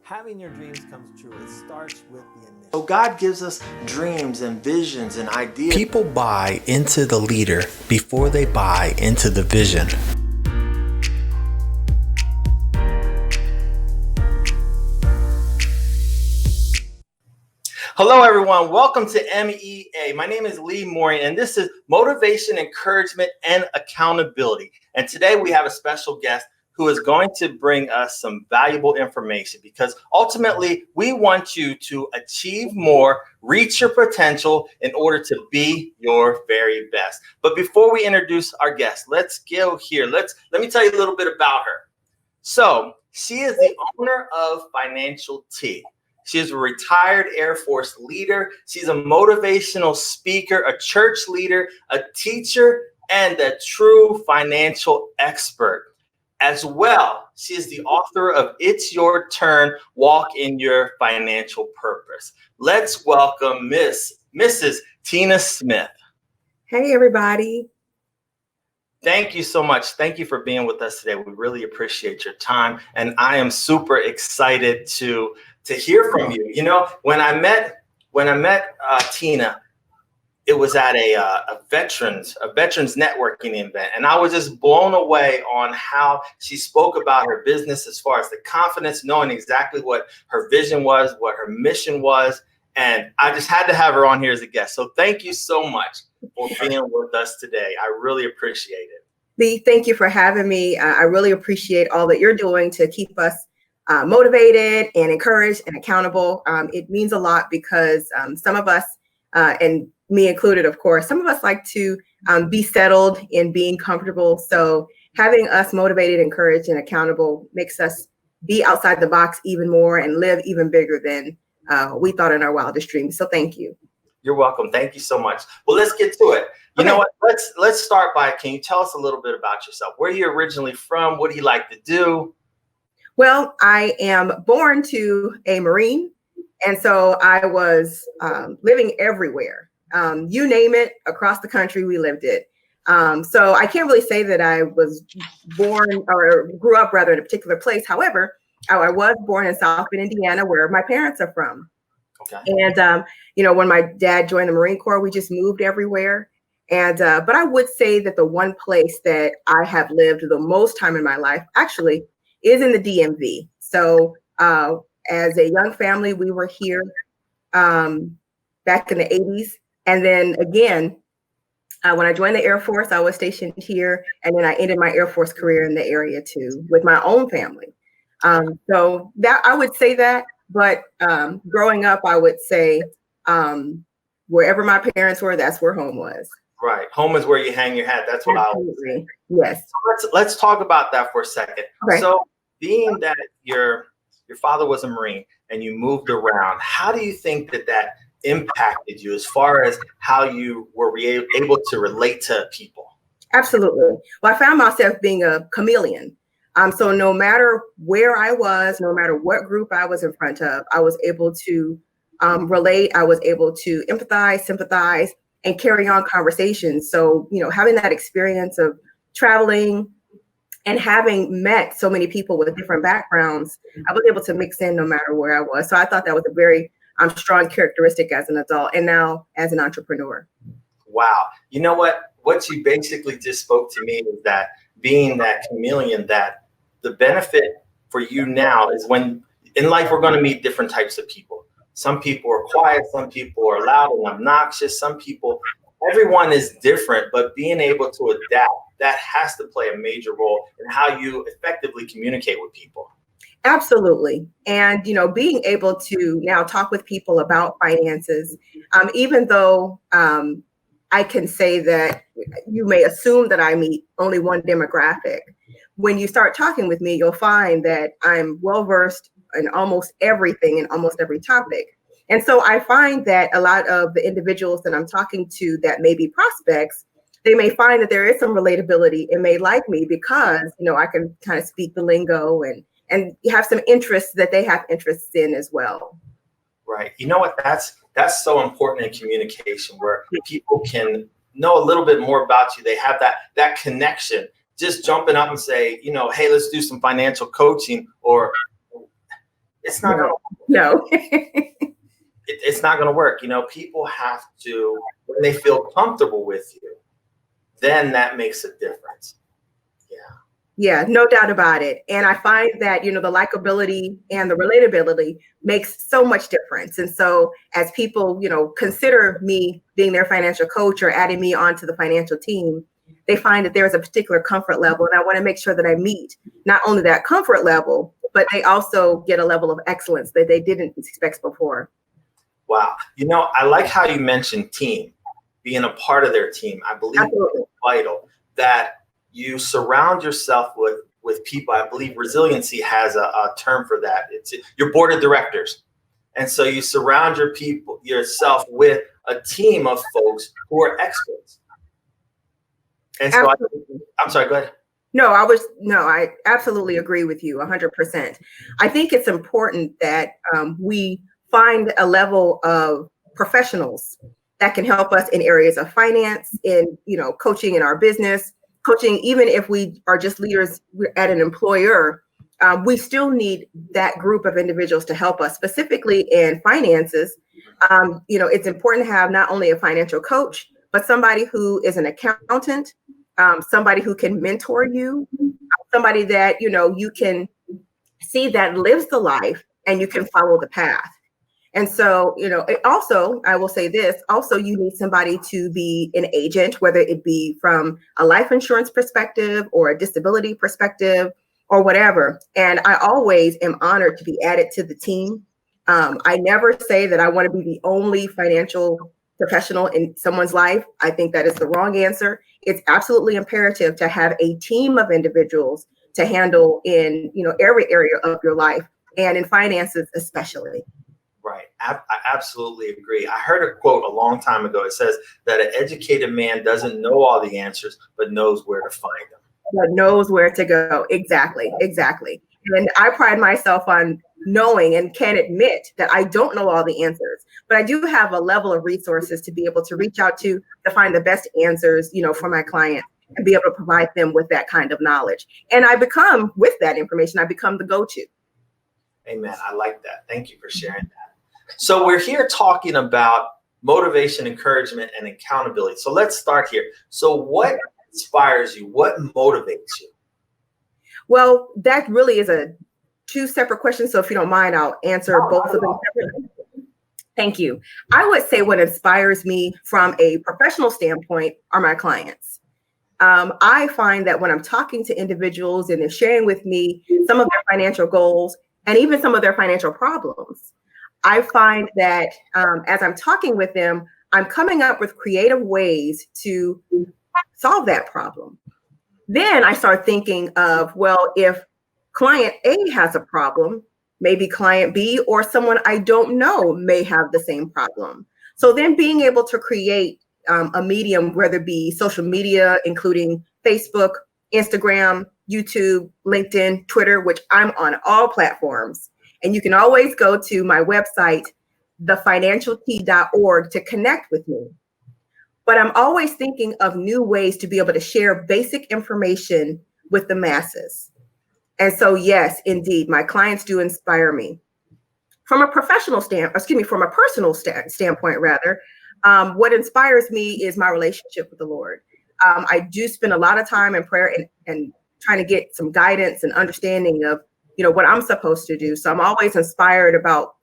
Having your dreams comes true. It starts with the initial. So God gives us dreams and visions and ideas. People buy into the leader before they buy into the vision. Hello, everyone. Welcome to MEA. My name is leemooring, and this is Motivation, Encouragement, and Accountability. And today we have a special guest who is going to bring us some valuable information, because ultimately we want you to achieve more, reach your potential in order to be your very best. But before we introduce our guest, let's go here. Let me tell you a little bit about her. So she is the owner of Financial T. She is a retired Air Force leader. She's a motivational speaker, a church leader, a teacher, and a true financial expert. As well, she is the author of It's Your Turn, Walk in Your Financial Purpose. Let's welcome Mrs. Tina Smith. Hey, everybody. Thank you so much. Thank you for being with us today. We really appreciate your time. And I am super excited to hear from you. You know, when I met Tina, it was at a veterans networking event, and I was just blown away on how she spoke about her business as far as the confidence, knowing exactly what her vision was, what her mission was, and I just had to have her on here as a guest. So thank you so much for being with us today. I really appreciate it. Lee, thank you for having me. I really appreciate all that you're doing to keep us motivated and encouraged and accountable. It means a lot because some of us, and me included, of course, some of us like to be settled in being comfortable. So having us motivated, encouraged, and accountable makes us be outside the box even more and live even bigger than we thought in our wildest dreams. So thank you. You're welcome. Thank you so much. Well, let's get to it. You know what? Let's start by, can you tell us a little bit about yourself? Where are you originally from? What do you like to do? Well, I am born to a Marine, and so I was living everywhere. You name it, across the country, we lived it. So I can't really say that I was born or grew up rather in a particular place. However, I was born in South Bend, Indiana, where my parents are from. Okay. And, when my dad joined the Marine Corps, we just moved everywhere. And but I would say that the one place that I have lived the most time in my life actually is in the DMV. So as a young family, we were here back in the 80s. And then again, when I joined the Air Force, I was stationed here. And then I ended my Air Force career in the area too, with my own family. So that I would say that. But growing up, I would say wherever my parents were, that's where home was. Right. Home is where you hang your hat. That's what I always say. Yes. So let's talk about that for a second. Okay. So being that your father was a Marine and you moved around, how do you think that impacted you as far as how you were able to relate to people? Absolutely. Well, I found myself being a chameleon. So no matter where I was, no matter what group I was in front of, I was able to relate. I was able to empathize, sympathize, and carry on conversations. So, having that experience of traveling and having met so many people with different backgrounds, I was able to mix in no matter where I was. So I thought that was a very strong characteristic as an adult and now as an entrepreneur. Wow. You know what? What you basically just spoke to me is that being that chameleon, that the benefit for you now is when in life we're going to meet different types of people. Some people are quiet, some people are loud and obnoxious, everyone is different, but being able to adapt, that has to play a major role in how you effectively communicate with people. Absolutely. And, being able to now talk with people about finances, even though I can say that you may assume that I meet only one demographic. When you start talking with me, you'll find that I'm well-versed in almost everything and almost every topic. And so I find that a lot of the individuals that I'm talking to that may be prospects, they may find that there is some relatability and may like me because, I can kind of speak the lingo and have some interests that they have interests in as well. Right. You know what? That's so important in communication, where people can know a little bit more about you. They have that connection. Just jumping up and say, hey, let's do some financial coaching, or It's not going to No. it's not going to work. People have to, when they feel comfortable with you, then that makes a difference. Yeah. Yeah, no doubt about it. And I find that, the likability and the relatability makes so much difference. And so as people, consider me being their financial coach or adding me onto the financial team, they find that there's a particular comfort level. And I want to make sure that I meet not only that comfort level, but they also get a level of excellence that they didn't expect before. Wow. I like how you mentioned team, being a part of their team. I believe Absolutely. it's vital that you surround yourself with people. I believe resiliency has a term for that. It's your board of directors. And so you surround yourself with a team of folks who are experts. And so I'm sorry, go ahead. I absolutely agree with you 100%. I think it's important that we find a level of professionals that can help us in areas of finance, in, coaching in our business, coaching, even if we are just leaders at an employer, we still need that group of individuals to help us, specifically in finances. It's important to have not only a financial coach, but somebody who is an accountant, somebody who can mentor you, somebody that, you can see that lives the life and you can follow the path. And so, I will say this, also, you need somebody to be an agent, whether it be from a life insurance perspective or a disability perspective or whatever. And I always am honored to be added to the team. I never say that I want to be the only financial professional in someone's life. I think that is the wrong answer. It's absolutely imperative to have a team of individuals to handle in, every area of your life, and in finances especially. Right. I absolutely agree. I heard a quote a long time ago. It says that an educated man doesn't know all the answers, but knows where to find them. But knows where to go. Exactly. And I pride myself on knowing and can admit that I don't know all the answers, but I do have a level of resources to be able to reach out to find the best answers, for my client, and be able to provide them with that kind of knowledge. And with that information, I become the go-to. Amen. I like that. Thank you for sharing that. So we're here talking about motivation, encouragement, and accountability. So let's start here. So what inspires you? What motivates you? Well, that really is two separate questions. So if you don't mind, I'll answer both of them separately. Thank you. I would say what inspires me from a professional standpoint are my clients. I find that when I'm talking to individuals and they're sharing with me some of their financial goals and even some of their financial problems, I find that as I'm talking with them, I'm coming up with creative ways to solve that problem. Then I start thinking of, well, if client A has a problem, maybe client B or someone I don't know may have the same problem. So then being able to create a medium, whether it be social media, including Facebook, Instagram, YouTube, LinkedIn, Twitter, which I'm on all platforms. And you can always go to my website, thefinancialkey.org, to connect with me. But I'm always thinking of new ways to be able to share basic information with the masses. And so, yes, indeed, my clients do inspire me. From a personal standpoint, rather, what inspires me is my relationship with the Lord. I do spend a lot of time in prayer and trying to get some guidance and understanding of, what I'm supposed to do. So I'm always inspired about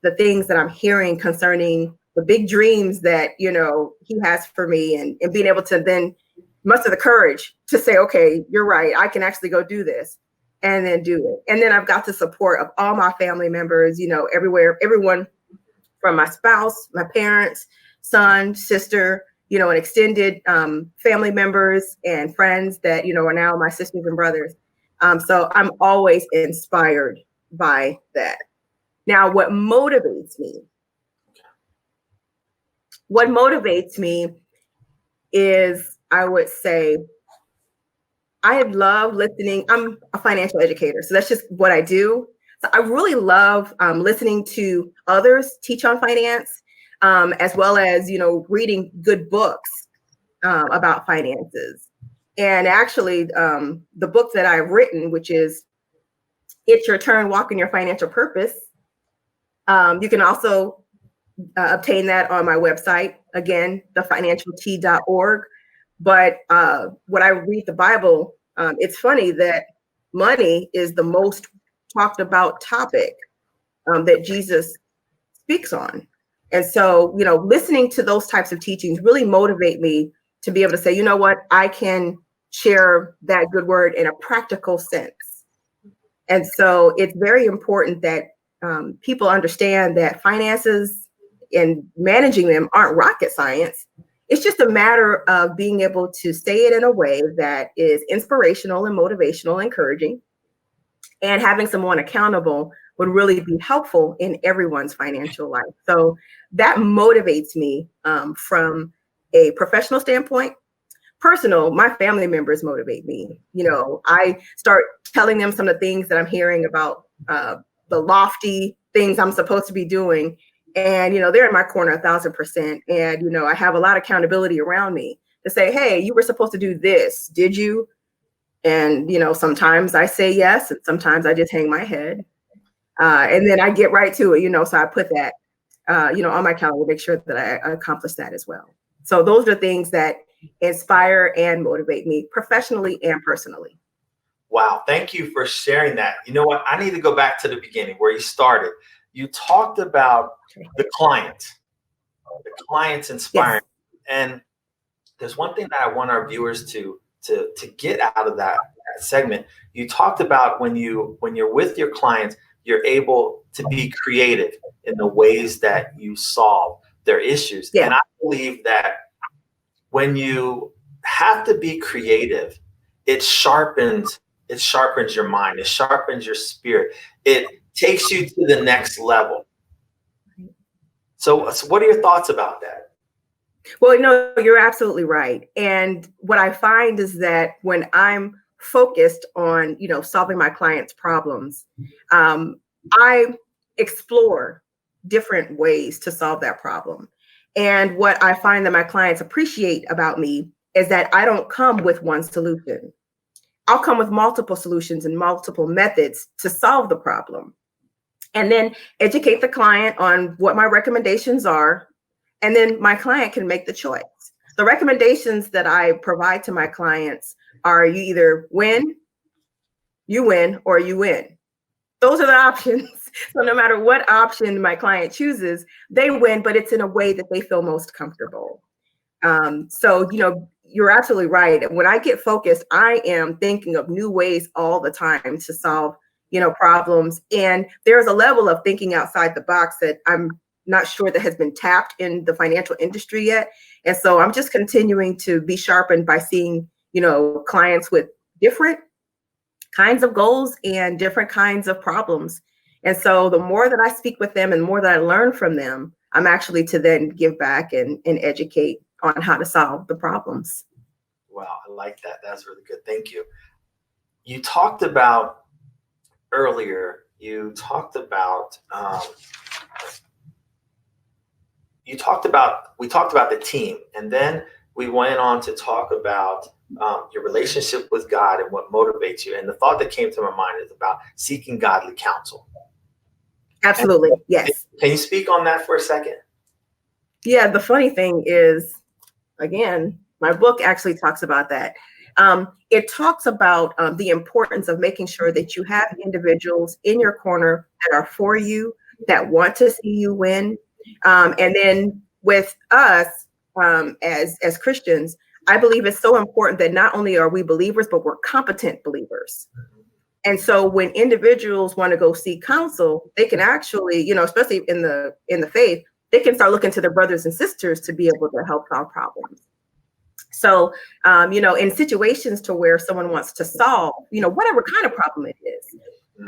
the things that I'm hearing concerning the big dreams that, he has for me, and being able to then muster the courage to say, okay, you're right, I can actually go do this, and then do it. And then I've got the support of all my family members, everyone from my spouse, my parents, son, sister, and extended family members and friends that, are now my sisters and brothers. So I'm always inspired by that. Now, what motivates me is, I would say, I love listening. I'm a financial educator, so that's just what I do. So I really love listening to others teach on finance, as well as, reading good books about finances. And actually, the book that I've written, which is It's Your Turn, Walk in Your Financial Purpose, You can also obtain that on my website, again, thefinancialt.org. But when I read the Bible, it's funny that money is the most talked about topic that Jesus speaks on. And so, listening to those types of teachings really motivate me to be able to say, you know what, I can share that good word in a practical sense. And so it's very important that people understand that finances and managing them aren't rocket science. It's just a matter of being able to say it in a way that is inspirational and motivational, encouraging, and having someone accountable would really be helpful in everyone's financial life. So that motivates me from a professional standpoint. Personal, my family members motivate me. I start telling them some of the things that I'm hearing about the lofty things I'm supposed to be doing. And, they're in my corner 1,000%. And, I have a lot of accountability around me to say, hey, you were supposed to do this. Did you? And, sometimes I say yes, and sometimes I just hang my head. And then I get right to it, so I put that, on my calendar, make sure that I accomplish that as well. So those are things that inspire and motivate me professionally and personally. Wow. Thank you for sharing that. You know what? I need to go back to the beginning where you started. You talked about the clients inspiring. Yes. And there's one thing that I want our viewers to get out of that segment. You talked about when you're with your clients, you're able to be creative in the ways that you solve their issues. Yeah. And I believe that when you have to be creative, it sharpens your mind. It sharpens your spirit. It takes you to the next level. So what are your thoughts about that? Well, no, you're absolutely right. And what I find is that when I'm focused on, solving my clients' problems, I explore different ways to solve that problem. And what I find that my clients appreciate about me is that I don't come with one solution. I'll come with multiple solutions and multiple methods to solve the problem. And then educate the client on what my recommendations are. And then my client can make the choice. The recommendations that I provide to my clients are you either win, or you win. Those are the options. So no matter what option my client chooses, they win, but it's in a way that they feel most comfortable. So, you're absolutely right. When I get focused, I am thinking of new ways all the time to solve, problems. And there's a level of thinking outside the box that I'm not sure that has been tapped in the financial industry yet. And so I'm just continuing to be sharpened by seeing, clients with different kinds of goals and different kinds of problems. And so the more that I speak with them and the more that I learn from them, I'm actually to then give back and educate on how to solve the problems. Wow, I like that. That's really good. Thank you. You talked about earlier, we talked about the team, and then we went on to talk about your relationship with God and what motivates you. And the thought that came to my mind is about seeking godly counsel. Absolutely. And yes. Can you speak on that for a second? Yeah. The funny thing is, again, my book actually talks about that. It talks about the importance of making sure that you have individuals in your corner that are for you, that want to see you win. And then with us as Christians, I believe it's so important that not only are we believers, but we're competent believers. And so when individuals want to go seek counsel, they can actually, especially in the faith, they can start looking to their brothers and sisters to be able to help solve problems. So, in situations to where someone wants to solve, whatever kind of problem it is,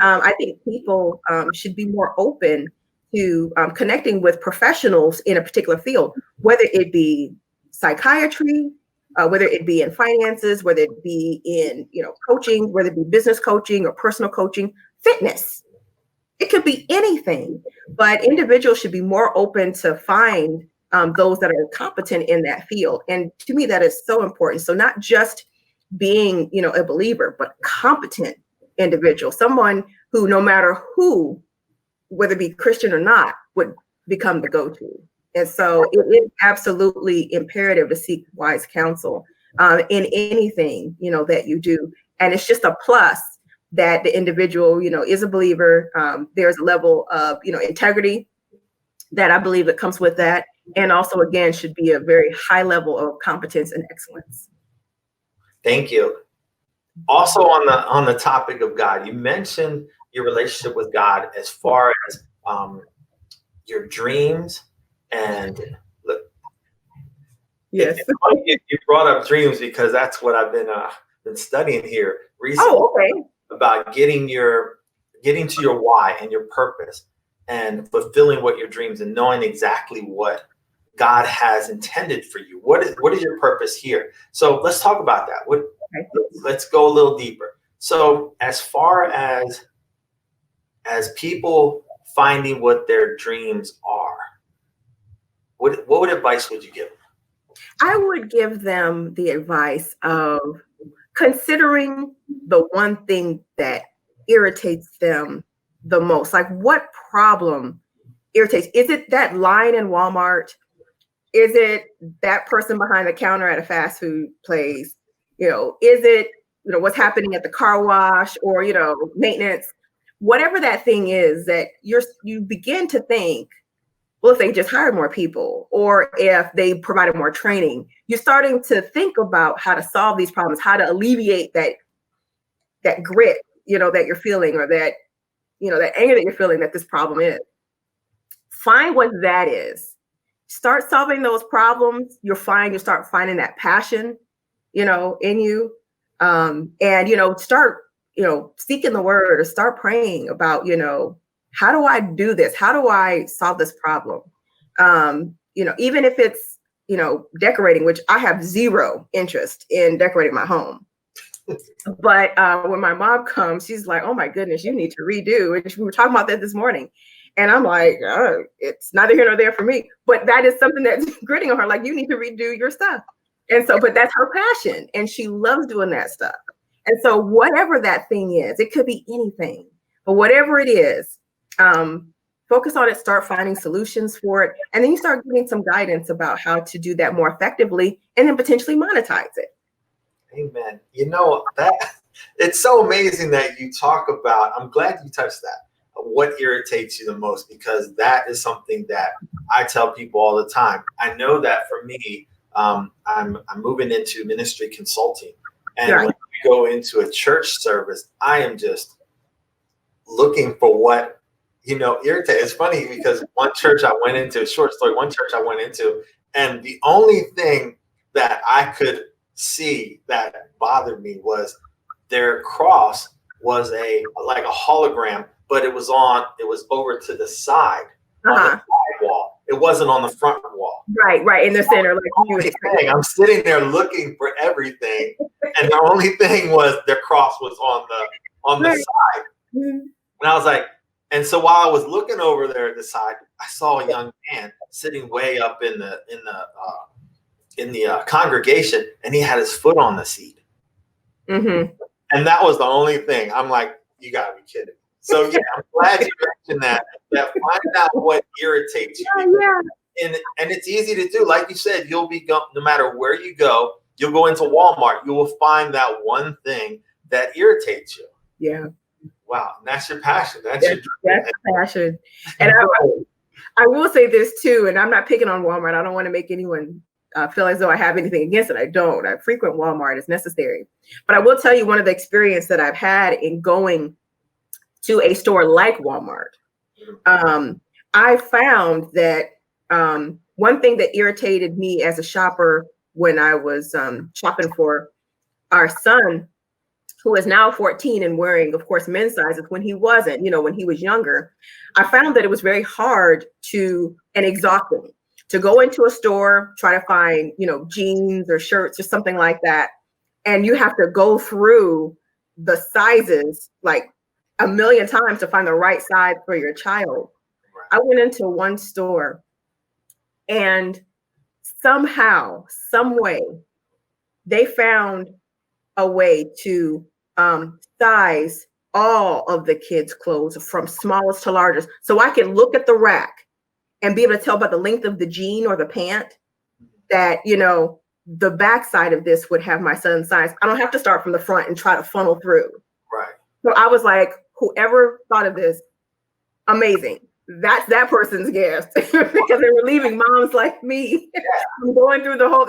I think people should be more open to connecting with professionals in a particular field, whether it be psychiatry, whether it be in finances, whether it be in, coaching, whether it be business coaching or personal coaching, fitness. It could be anything, but individuals should be more open to find those that are competent in that field. And to me, that is so important. So not just being, a believer, but competent individual, someone who, no matter who whether it be Christian or not, would become the go-to. And so it is absolutely imperative to seek wise counsel in anything, that you do. And it's just a plus that the individual, is a believer. There's a level of, integrity that I believe that comes with that. And also, again, should be a very high level of competence and excellence. Thank you. Also on the topic of God, you mentioned your relationship with God as far as your dreams. And look, yes, you brought up dreams because that's what I've been studying here recently. Oh, okay. About getting to your why and your purpose and fulfilling what your dreams and knowing exactly what God has intended for you. What is your purpose here? So let's talk about that. Let's go a little deeper. So as far as people finding what their dreams are, what advice would you give them? I would give them the advice of considering the one thing that irritates them the most. Like, what problem irritates? Is it that line in Walmart? Is it that person behind the counter at a fast food place? Is it, what's happening at the car wash or, maintenance? Whatever that thing is that you begin to think, well, if they just hired more people or if they provided more training, you're starting to think about how to solve these problems, how to alleviate that grit, that you're feeling, or that, that anger that you're feeling that this problem is. Find what that is. Start solving those problems. You'll start finding that passion, in you. And, start, seeking the word or start praying about, how do I do this? How do I solve this problem? Even if it's, decorating, which I have zero interest in decorating my home. But when my mom comes, she's like, oh my goodness, you need to redo. And we were talking about that this morning. And I'm like, it's neither here nor there for me. But that is something that's gritting on her. Like, you need to redo your stuff. And so, but that's her passion. And she loves doing that stuff. And so whatever that thing is, it could be anything. But whatever it is, focus on it, start finding solutions for it. And then you start getting some guidance about how to do that more effectively and then potentially monetize it. Amen. That it's so amazing that you talk about, I'm glad you touched that. What irritates you the most, because that is something that I tell people all the time. I know that for me, I'm moving into ministry consulting. And Right. when we go into a church service, I am just looking for what, irritates. It's funny because one church I went into, and the only thing that I could see that bothered me was their cross was like a hologram, but it was over to the side on the side wall. It wasn't on the front wall. Right in the center, like you would expect. I'm sitting there looking for everything, and the only thing was their cross was on the side. Mm-hmm. And I was like, and so while I was looking over there at the side, I saw a young man sitting way up in the congregation, and he had his foot on the seat. Mm-hmm. And that was the only thing. I'm like, you gotta be kidding. So yeah, I'm glad you mentioned that find out what irritates you. Yeah. And it's easy to do. Like you said, no matter where you go, you'll go into Walmart, you will find that one thing that irritates you. Yeah. Wow, and that's your passion. That's your passion. And I will say this too, and I'm not picking on Walmart. I don't want to make anyone feel as though I have anything against it. I don't. I frequent Walmart as necessary. But I will tell you one of the experience that I've had in going to a store like Walmart. I found that one thing that irritated me as a shopper when I was shopping for our son, who is now 14 and wearing, of course, men's sizes when he wasn't, when he was younger, I found that it was very hard and exhausting to go into a store, try to find, jeans or shirts or something like that. And you have to go through the sizes like a million times to find the right size for your child. I went into one store and somehow, some way, they found a way to size all of the kids' clothes from smallest to largest. So I can look at the rack and be able to tell by the length of the jean or the pant that, the backside of this would have my son's size. I don't have to start from the front and try to funnel through. Right. So I was like, whoever thought of this, amazing. That's that person's gift because they were leaving moms like me from going through the whole,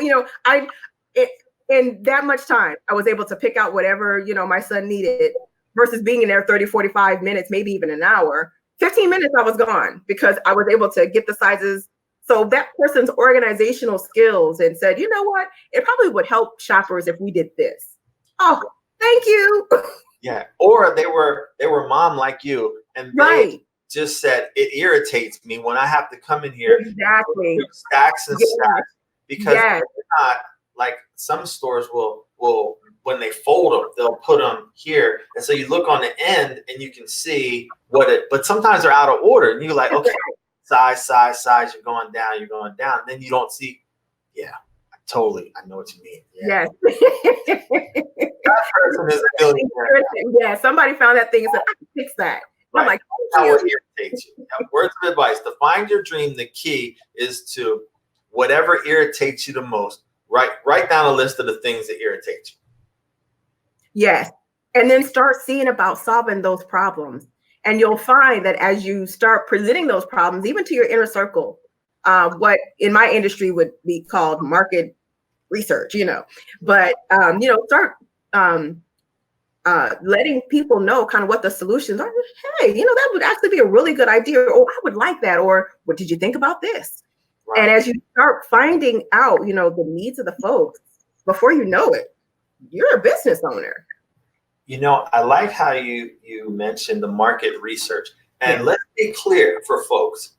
in that much time, I was able to pick out whatever, my son needed versus being in there 30, 45 minutes, maybe even an hour. 15 minutes I was gone because I was able to get the sizes. So that person's organizational skills and said, you know what, it probably would help shoppers if we did this. Oh, thank you. Yeah. Or they were mom like you and they just said, it irritates me when I have to come in here exactly stacks and stacks because they're not like some stores will when they fold them, they'll put them here. And so you look on the end and you can see but sometimes they're out of order and you're like, okay, size, you're going down. Then you don't see. Yeah, I know what you mean. Yeah. Yes. That person is a millionaire. Yeah, somebody found that thing and said, I can fix that. Right. I'm like, that would irritate you. Now, words of advice: to find your dream, the key is to whatever irritates you the most. Write down a list of the things that irritate you. Yes, and then start seeing about solving those problems. And you'll find that as you start presenting those problems, even to your inner circle, what in my industry would be called market research, but start letting people know kind of what the solutions are. Hey, that would actually be a really good idea. Oh, I would like that. Or what did you think about this? Right. And as you start finding out, the needs of the folks, before you know it, you're a business owner. I like how you mentioned the market research. And let's be clear for folks,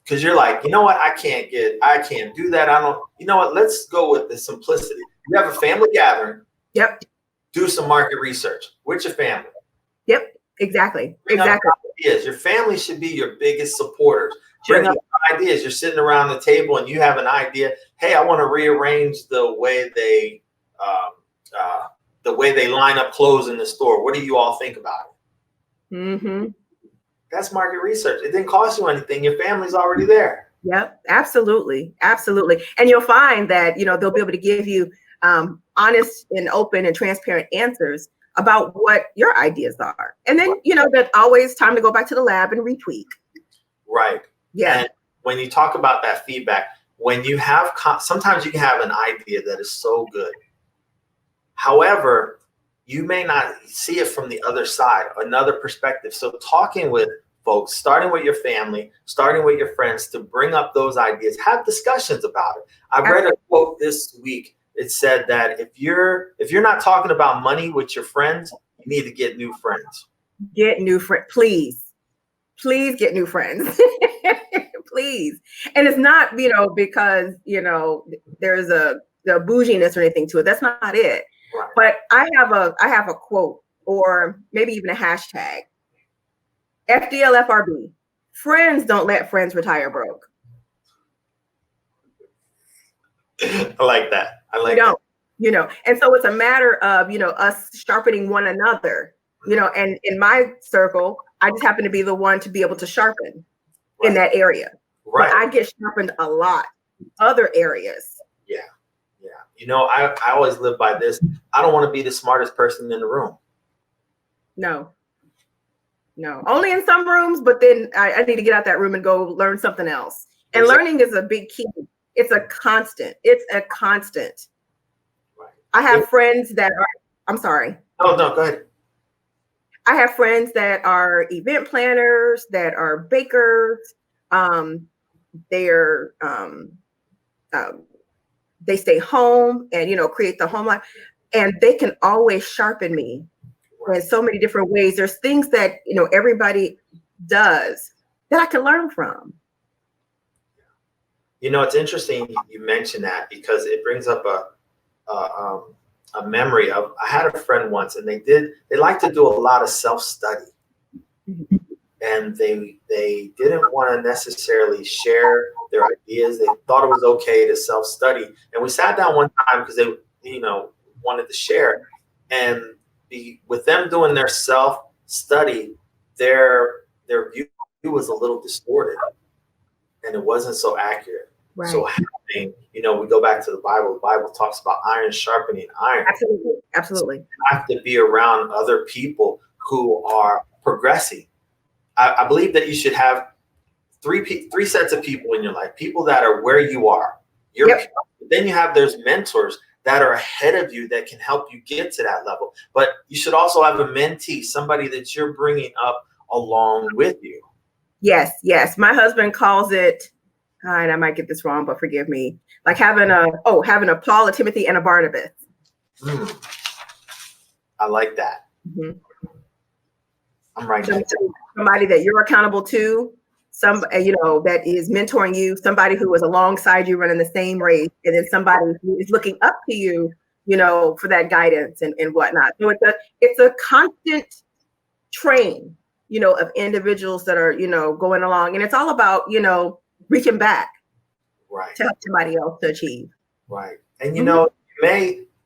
because you're like, you know what, I can't do that. Let's go with the simplicity. You have a family gathering. Yep. Do some market research with your family. Yep, exactly. Ideas. Your family should be your biggest supporters. Bring up ideas. You're sitting around the table and you have an idea. Hey, I want to rearrange the way they line up clothes in the store. What do you all think about it? Mm-hmm. That's market research. It didn't cost you anything. Your family's already there. Yep, absolutely. And you'll find that, they'll be able to give you honest and open and transparent answers about what your ideas are. And then, that always time to go back to the lab and retweak. Right. Yeah. And when you talk about that feedback, when you have, sometimes you can have an idea that is so good. However, you may not see it from the other side, another perspective. So talking with folks, starting with your family, starting with your friends to bring up those ideas, have discussions about it. I read a quote this week. It said that if you're not talking about money with your friends, you need to get new friends. Get new friends, please. Please get new friends. Please. And it's not, because, there's the bouginess or anything to it. That's not it. Right. But I have a quote or maybe even a hashtag. FDLFRB. Friends don't let friends retire broke. I like that. And so it's a matter of, us sharpening one another, and in my circle, I just happen to be the one to be able to sharpen in that area. Right. But I get sharpened a lot in other areas. Yeah. I always live by this. I don't want to be the smartest person in the room. No, only in some rooms, but then I need to get out that room and go learn something else. And learning is a big key. It's a constant. Right. I have friends that are, I'm sorry. Oh, no, go ahead. I have friends that are event planners, that are bakers. They stay home and, create the home life, and they can always sharpen me in so many different ways. There's things that, everybody does that I can learn from. It's interesting you mentioned that because it brings up a memory of, I had a friend once and they like to do a lot of self-study. Mm-hmm. And they didn't want to necessarily share their ideas. They thought it was okay to self-study. And we sat down one time because they, wanted to share. And with them doing their self study, their view was a little distorted, and it wasn't so accurate. Right. So having, we go back to the Bible. The Bible talks about iron sharpening iron. Absolutely. Absolutely. So you have to be around other people who are progressing. I believe that you should have three sets of people in your life, people that are where you are. Yep. Then you have those mentors that are ahead of you that can help you get to that level. But you should also have a mentee, somebody that you're bringing up along with you. Yes, yes. My husband calls it, and I might get this wrong, but forgive me, like having a Paul, a Timothy, and a Barnabas. I like that. Mm-hmm. I'm writing somebody that you're accountable to, that is mentoring you, somebody who is alongside you running the same race, and then somebody who is looking up to you, for that guidance and whatnot. So it's a constant train, of individuals that are, going along, and it's all about, reaching back, right, to help somebody else to achieve. Right. And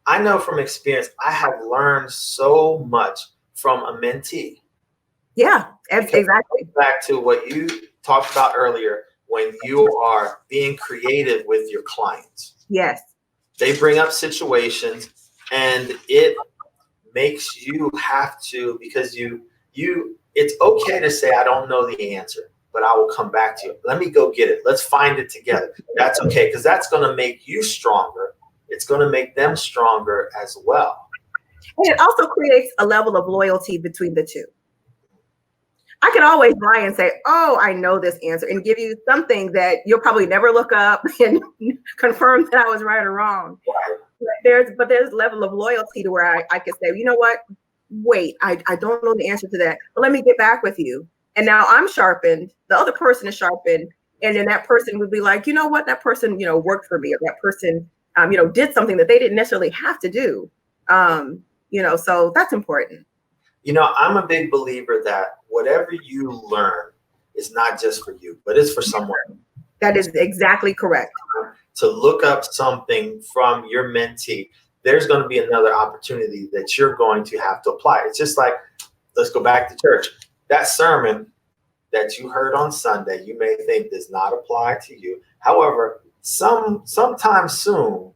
I know from experience, I have learned so much from a mentee. Yeah, exactly. Back to what you talked about earlier, when you are being creative with your clients. Yes. They bring up situations and it makes you have to, because it's okay to say, I don't know the answer, but I will come back to you. Let me go get it. Let's find it together. That's okay, because that's going to make you stronger. It's going to make them stronger as well. And it also creates a level of loyalty between the two. I can always lie and say, oh, I know this answer, and give you something that you'll probably never look up and confirm that I was right or wrong. Right. But there's a level of loyalty to where I could say, you know what? Wait, I don't know the answer to that, but let me get back with you. And now I'm sharpened. The other person is sharpened. And then that person would be like, you know what? That person, worked for me, or that person, did something that they didn't necessarily have to do. So that's important. I'm a big believer that whatever you learn is not just for you, but it's for someone. That is exactly correct. To look up something from your mentee, there's going to be another opportunity that you're going to have to apply. It's just like, let's go back to church. That sermon that you heard on Sunday, you may think does not apply to you. However, sometime soon,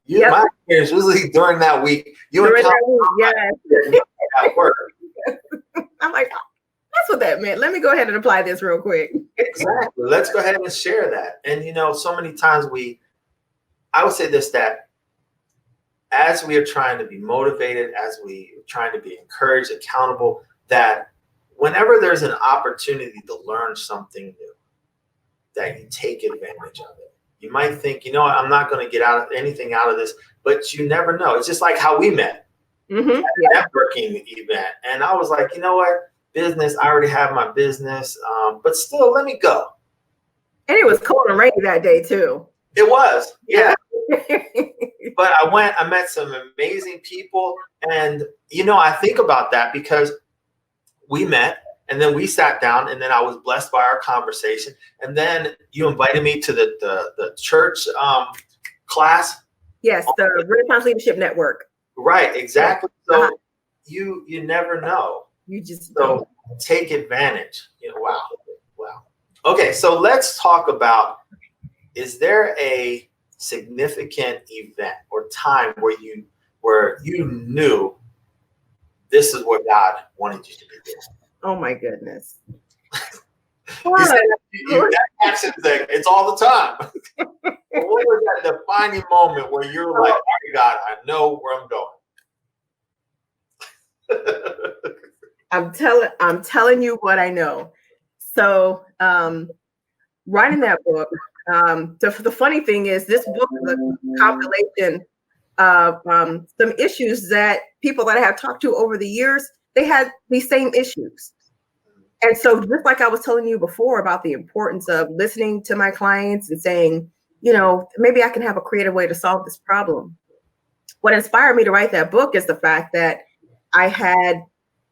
my experience usually during that week, at work. I'm like, that's what that meant. Let me go ahead and apply this real quick. Exactly. Let's go ahead and share that. And so many times I would say this, that as we are trying to be motivated, as we are trying to be encouraged, accountable, that whenever there's an opportunity to learn something new, that you take advantage of it. You might think, I'm not going to get anything out of this, but you never know. It's just like how we met. Mm-hmm. Networking event, and I was like, you know what, business, I already have my business, but still, let me go. And it was cold and rainy that day too. It was, yeah. But I met some amazing people, and I think about that because we met, and then we sat down, and then I was blessed by our conversation, and then you invited me to the church class. Yes, the Renaissance Leadership Network. Right, exactly. So you never know. You just take advantage. Wow. Okay, so let's talk about, is there a significant event or time where you knew this is what God wanted you to be doing? Oh my goodness. It's all the time. What was that defining moment where you're like, oh God, I know where I'm going? I'm telling you what I know. So writing that book, the funny thing is this book is a compilation of some issues that people that I have talked to over the years, they had these same issues. And so just like I was telling you before about the importance of listening to my clients and saying, maybe I can have a creative way to solve this problem. What inspired me to write that book is the fact that I had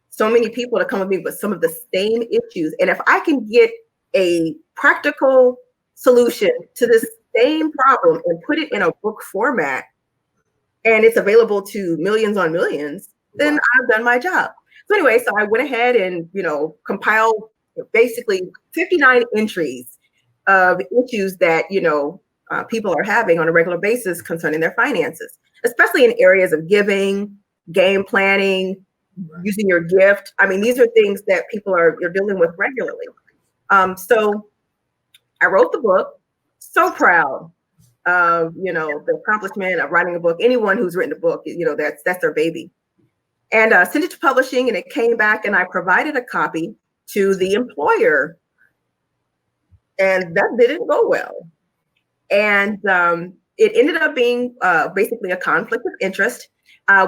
so many people to come with me with some of the same issues. And if I can get a practical solution to this same problem and put it in a book format, and it's available to millions on millions, then I've done my job. So anyway, so I went ahead and, compiled basically 59 entries of issues that, people are having on a regular basis concerning their finances, especially in areas of giving, game planning, using your gift. I mean, these are things that you're dealing with regularly. So I wrote the book, so proud of, the accomplishment of writing a book. Anyone who's written a book, that's their baby. And sent it to publishing, and it came back, and I provided a copy to the employer, and that didn't go well. And it ended up being basically a conflict of interest.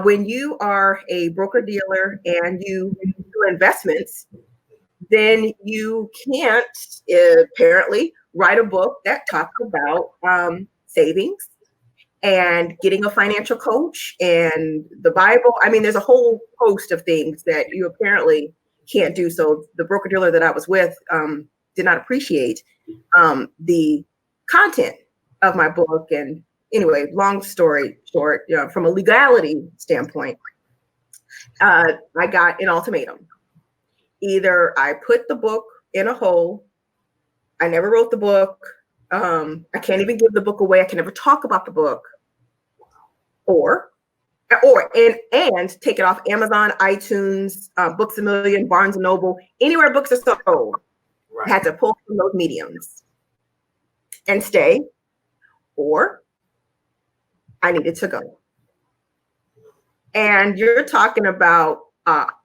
When you are a broker dealer and you do investments, then you can't apparently write a book that talks about savings and getting a financial coach and the Bible. I mean, there's a whole host of things that you apparently can't do. So the broker dealer that I was with did not appreciate the content of my book. And anyway, long story short, from a legality standpoint, I got an ultimatum. Either I put the book in a hole, I never wrote the book, I can't even give the book away, I can never talk about the book, or and take it off Amazon, iTunes, Books A Million, Barnes and Noble, anywhere books are sold. Right. Had to pull from those mediums and stay, or I needed to go. And you're talking about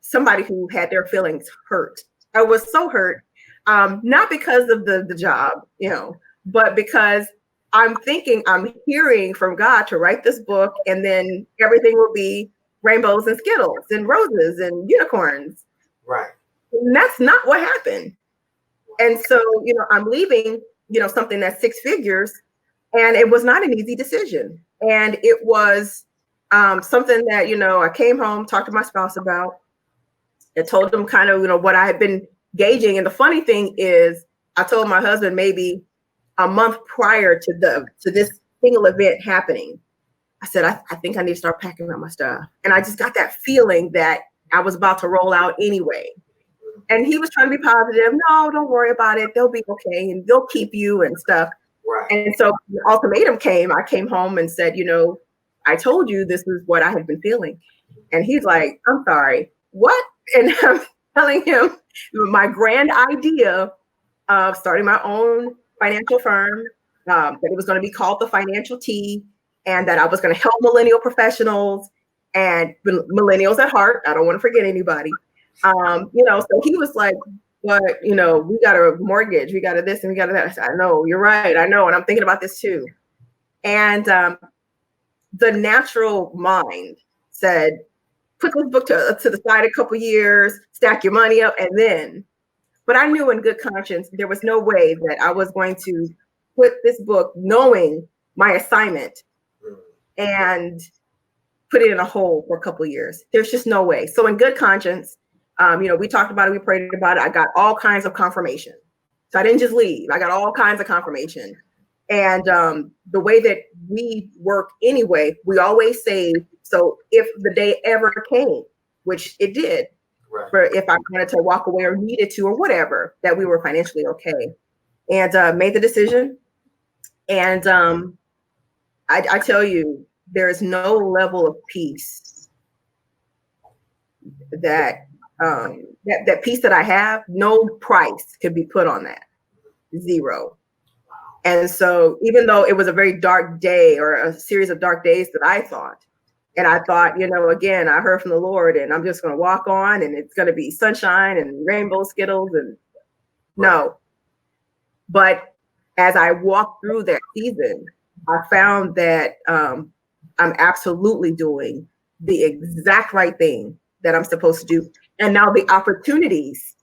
somebody who had their feelings hurt. I was so hurt, not because of the job, but because I'm hearing from God to write this book, and then everything will be rainbows and Skittles and roses and unicorns. Right. And that's not what happened. And so, I'm leaving, something that's six figures, and it was not an easy decision. And it was something that, I came home, talked to my spouse about. I told him kind of, what I had been gauging. And the funny thing is, I told my husband maybe a month prior to this single event happening, I said, I think I need to start packing up my stuff. And I just got that feeling that I was about to roll out anyway. And he was trying to be positive. No, don't worry about it. They'll be okay. And they'll keep you and stuff. Right. And so the ultimatum came. I came home and said, I told you this is what I had been feeling. And he's like, I'm sorry, what? And I'm telling him my grand idea of starting my own financial firm, that it was going to be called the Financial T, and that I was going to help millennial professionals and millennials at heart. I don't want to forget anybody. So he was like, but, we got a mortgage, we got a this and we got a that. I said, I know, you're right. I know. And I'm thinking about this too. And the natural mind said, put this book to the side a couple years, stack your money up, and then. But I knew in good conscience, there was no way that I was going to put this book knowing my assignment and put it in a hole for a couple years. There's just no way. So in good conscience, we talked about it, we prayed about it. I got all kinds of confirmation. So I didn't just leave. I got all kinds of confirmation. And the way that we work anyway, we always save. So if the day ever came, which it did, right, for if I wanted to walk away or needed to or whatever, that we were financially okay. And made the decision. And I tell you, there is no level of peace that peace that I have, no price could be put on that. Zero. And so even though it was a very dark day or a series of dark days that I thought, again, I heard from the Lord and I'm just going to walk on and it's going to be sunshine and rainbow Skittles and no. But as I walked through that season, I found that I'm absolutely doing the exact right thing that I'm supposed to do. And now the opportunities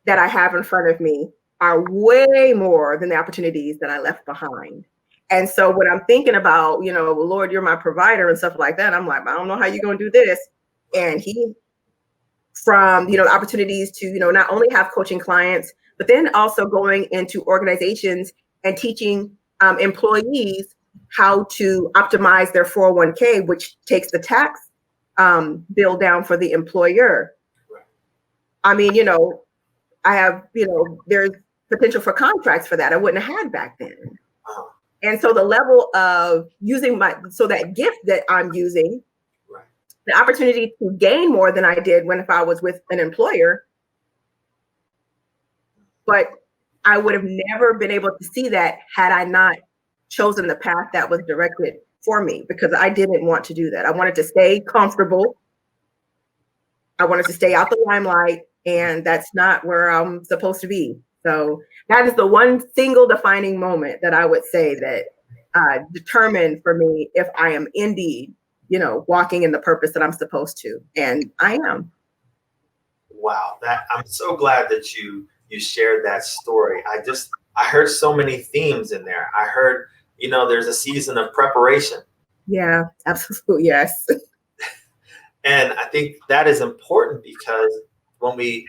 that I have in front of me are way more than the opportunities that I left behind. And so when I'm thinking about, Lord, you're my provider and stuff like that, I'm like, I don't know how you're going to do this. And from opportunities to, not only have coaching clients, but then also going into organizations and teaching employees how to optimize their 401k, which takes the tax bill down for the employer. I mean, I have, there's potential for contracts for that I wouldn't have had back then. And so the level of using that gift that I'm using, the opportunity to gain more than I did if I was with an employer, but I would have never been able to see that had I not chosen the path that was directed for me, because I didn't want to do that. I wanted to stay comfortable. I wanted to stay out the limelight, and that's not where I'm supposed to be. So that is the one single defining moment that I would say that determined for me if I am indeed, walking in the purpose that I'm supposed to. And I am. Wow. I'm so glad that you shared that story. I heard so many themes in there. I heard, there's a season of preparation. Yeah, absolutely. Yes. And I think that is important, because when we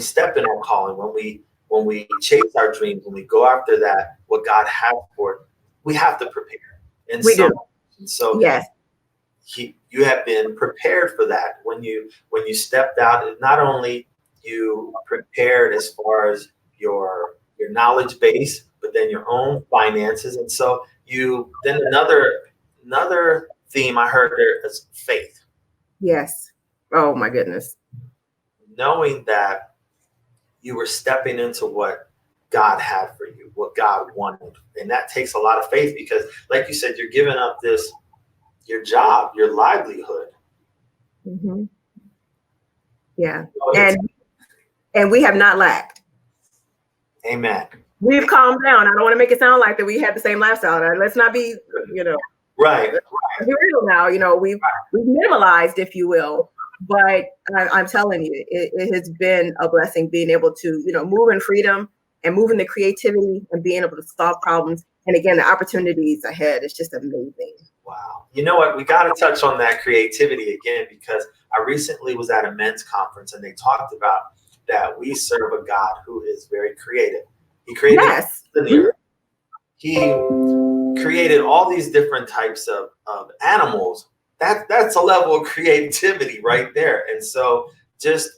step in our calling, when we chase our dreams, when we go after that, what God has for it, we have to prepare. And we do. And so yes. You have been prepared for that when you stepped out. Not only you prepared as far as your knowledge base, but then your own finances. And so then another theme I heard there is faith. Yes. Oh my goodness. Knowing that you were stepping into what God had for you, what God wanted. And that takes a lot of faith, because like you said, you're giving up your job, your livelihood. Mm-hmm. Yeah. And we have not lacked. Amen. We've calmed down. I don't want to make it sound like that we had the same lifestyle. Let's not be, Right. Be real now. We've minimalized, if you will. But I'm telling you, it has been a blessing being able to, move in freedom and move in the creativity and being able to solve problems. And again, the opportunities ahead is just amazing. Wow. You know what? We got to touch on that creativity again, because I recently was at a men's conference and they talked about that we serve a God who is very creative. He created the earth. He created all these different types of animals. That's a level of creativity right there. And so just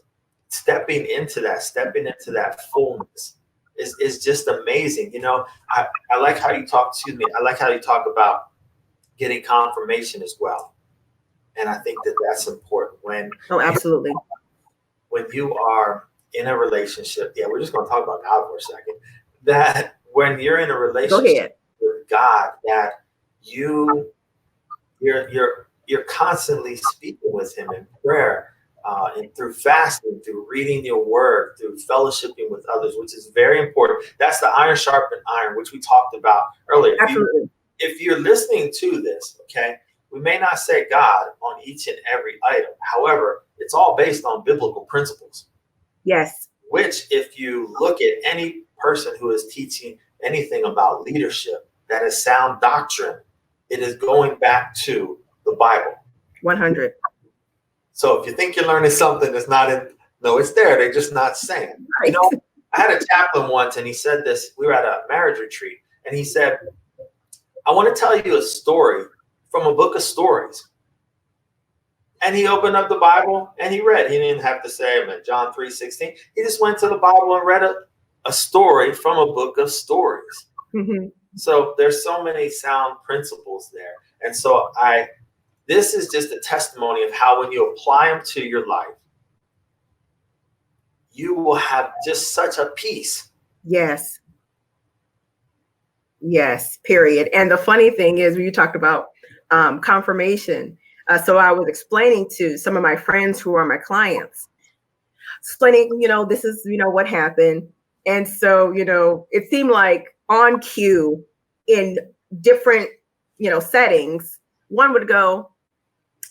stepping into that fullness is just amazing. I like how you talk, I like how you talk about getting confirmation as well. And I think that that's important absolutely. When you are in a relationship, we're just going to talk about God for a second, that when you're in a relationship with God, that you're constantly speaking with him in prayer, and through fasting, through reading your word, through fellowshipping with others, which is very important. That's the iron sharpened iron, which we talked about earlier. Absolutely. If you're listening to this, okay, we may not say God on each and every item. However, it's all based on biblical principles. Yes. Which, if you look at any person who is teaching anything about leadership that is sound doctrine, it is going back to the Bible. 100. So if you think you're learning something that's not it's there. They're just not saying. Right. I had a chaplain once, and he said this. We were at a marriage retreat, and he said, I want to tell you a story from a book of stories. And he opened up the Bible and he read. He didn't have to say John 3:16. He just went to the Bible and read a story from a book of stories. Mm-hmm. So there's so many sound principles there. And so this is just a testimony of how when you apply them to your life, you will have just such a peace. Yes. Yes, period. And the funny thing is, when you talked about confirmation, so I was explaining to some of my friends who are my clients, explaining, this is, what happened. And so, it seemed like on cue in different, settings, one would go,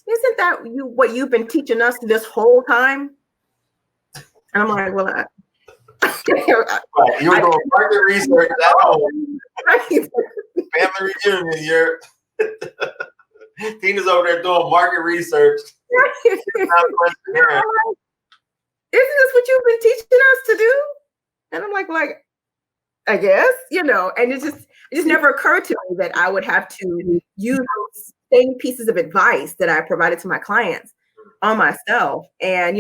isn't that what you've been teaching us this whole time? And I'm like, well, right. You were doing market research at home. Right. Family reunion. Tina's over there doing market research. Isn't this what you've been teaching us to do? And I'm like, I guess, and it just never occurred to me that I would have to use those same pieces of advice that I provided to my clients on myself. And,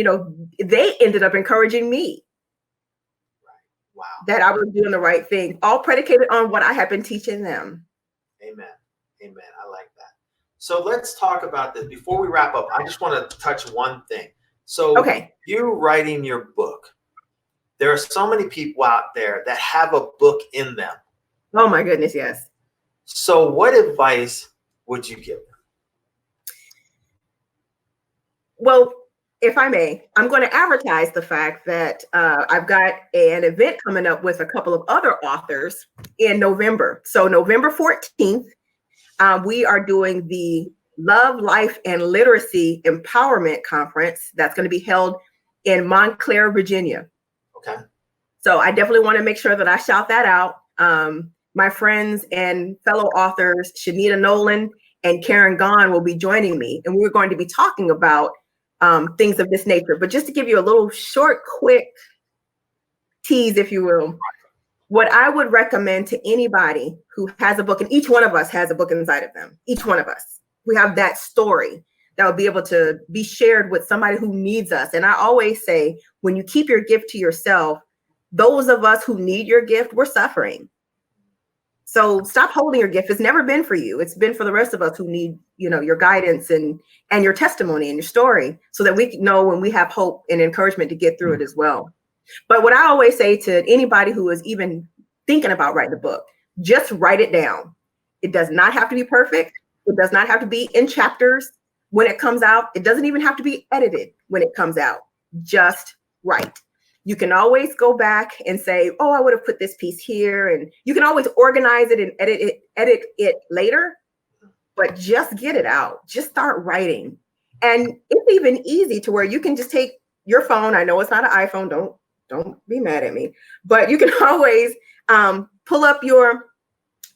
they ended up encouraging me Wow. that I was doing the right thing, all predicated on what I had been teaching them. Amen. Amen. I like that. So let's talk about this. Before we wrap up, I just want to touch one thing. So Okay. you writing your book, there are so many people out there that have a book in them. Oh my goodness, yes. So what advice would you give them? Well, if I may, I'm going to advertise the fact that I've got an event coming up with a couple of other authors in November. So November 14th, we are doing the Love, Life, and Literacy Empowerment Conference that's going to be held in Montclair, Virginia. Okay. So I definitely want to make sure that I shout that out. My friends and fellow authors, Shanita Nolan and Karen Gahn, will be joining me, and we're going to be talking about things of this nature. But just to give you a little short, quick tease, if you will, what I would recommend to anybody who has a book, and each one of us has a book inside of them, each one of us, we have that story that will be able to be shared with somebody who needs us. And I always say, when you keep your gift to yourself, those of us who need your gift, we're suffering. So stop holding your gift. It's never been for you. It's been for the rest of us who need, your guidance and your testimony and your story, so that we can know when we have hope and encouragement to get through it as well. But what I always say to anybody who is even thinking about writing a book, just write it down. It does not have to be perfect. It does not have to be in chapters when it comes out. It doesn't even have to be edited when it comes out. Just write. You can always go back and say, oh, I would have put this piece here. And you can always organize it and edit it later, but just get it out. Just start writing. And it's even easy to where you can just take your phone. I know it's not an iPhone. Don't be mad at me, but you can always pull up your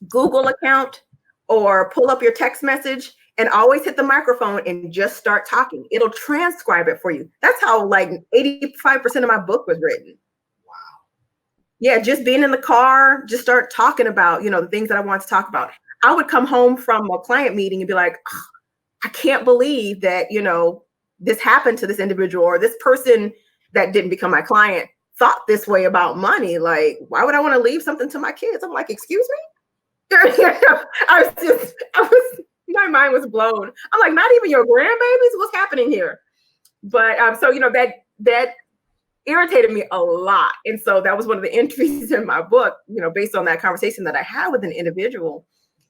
Google account or pull up your text message and always hit the microphone and just start talking. It'll transcribe it for you. That's how like 85% of my book was written. Wow. Yeah, just being in the car, just start talking about, the things that I want to talk about. I would come home from a client meeting and be like, oh, I can't believe that, this happened to this individual, or this person that didn't become my client thought this way about money. Like, why would I want to leave something to my kids? I'm like, excuse me? My mind was blown. I'm like, not even your grandbabies? What's happening here? But so that irritated me a lot. And so that was one of the entries in my book, based on that conversation that I had with an individual.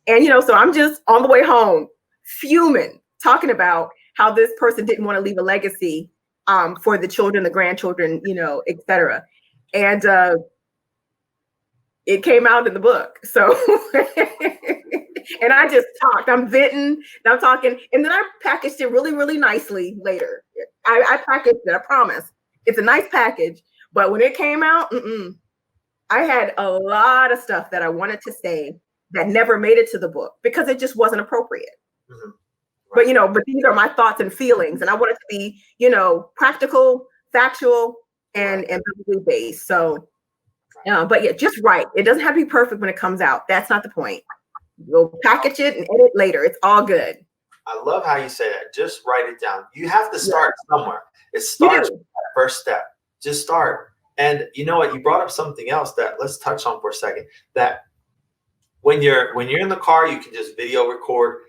And so I'm just on the way home, fuming, talking about how this person didn't want to leave a legacy for the children, the grandchildren, et cetera. And it came out in the book. So, and I just talked, I'm venting, and I'm talking, and then I packaged it really, really nicely later. I packaged it, I promise. It's a nice package, but when it came out, I had a lot of stuff that I wanted to say that never made it to the book because it just wasn't appropriate. Mm-hmm. Right. But these are my thoughts and feelings, and I want it to be, practical, factual, and biblically based. So, but yeah, just write. It doesn't have to be perfect when it comes out. That's not the point. We'll package it and edit later. It's all good. I love how you say that. Just write it down. You have to start somewhere. It starts with that first step. Just start. And you know what? You brought up something else that let's touch on for a second. That when you're in the car, you can just video record.